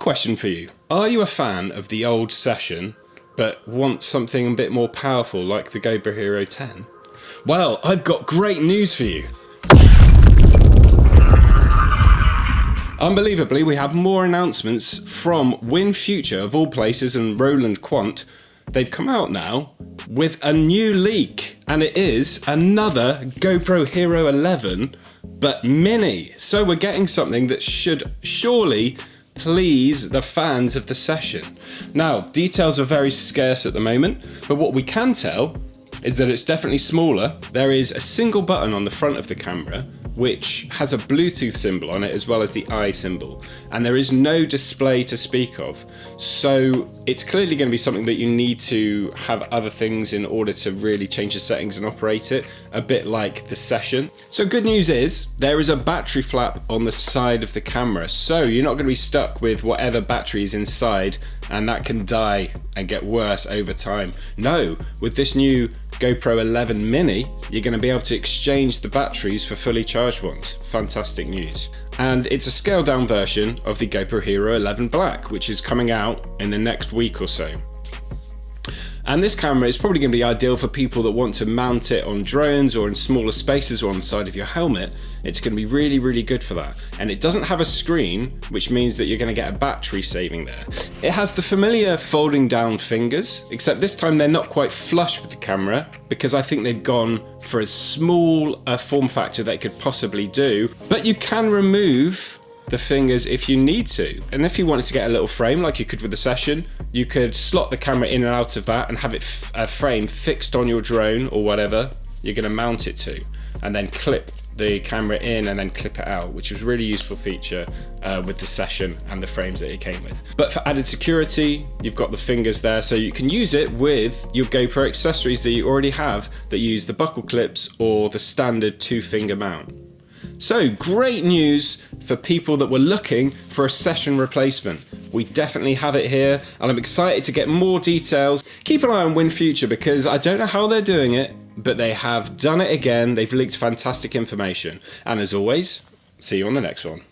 question for you. Are you a fan of the old Session, but want something a bit more powerful like the GoPro Hero 10? Well, I've got great news for you. Unbelievably, we have more announcements from WinFuture, of all places, and Roland Quandt. They've come out now with a new leak, and it is another GoPro Hero 11, but mini. So we're getting something that should surely please the fans of the Session. Now, details are very scarce at the moment, but what we can tell is that it's definitely smaller. There is a single button on the front of the camera which has a Bluetooth symbol on it as well as the eye symbol, and there is no display to speak of. So it's clearly going to be something that you need to have other things in order to really change the settings and operate it, a bit like the Session. So good news is there is a battery flap on the side of the camera, so you're not going to be stuck with whatever battery is inside, and that can die and get worse over time. No, with this new GoPro 11 mini, you're going to be able to exchange the batteries for fully charged ones. Fantastic news. And it's a scaled down version of the GoPro Hero 11 Black, which is coming out in the next week or so. And this camera is probably going to be ideal for people that want to mount it on drones or in smaller spaces or on the side of your helmet. It's going to be really, really good for that. And it doesn't have a screen, which means that you're going to get a battery saving there. It has the familiar folding down fingers, except this time they're not quite flush with the camera, because I think they've gone for as small a form factor they could possibly do. But you can remove the fingers if you need to. And if you wanted to get a little frame like you could with the Session, you could slot the camera in and out of that and have it a frame fixed on your drone or whatever you're going to mount it to, and then clip the camera in and then clip it out, which was a really useful feature with the Session and the frames that it came with. But for added security, you've got the fingers there, so you can use it with your GoPro accessories that you already have that use the buckle clips or the standard 2-finger mount. So great news for people that were looking for a Session replacement. We definitely have it here, and I'm excited to get more details. Keep an eye on WinFuture, because I don't know how they're doing it, but they have done it again. They've leaked fantastic information. And as always, see you on the next one.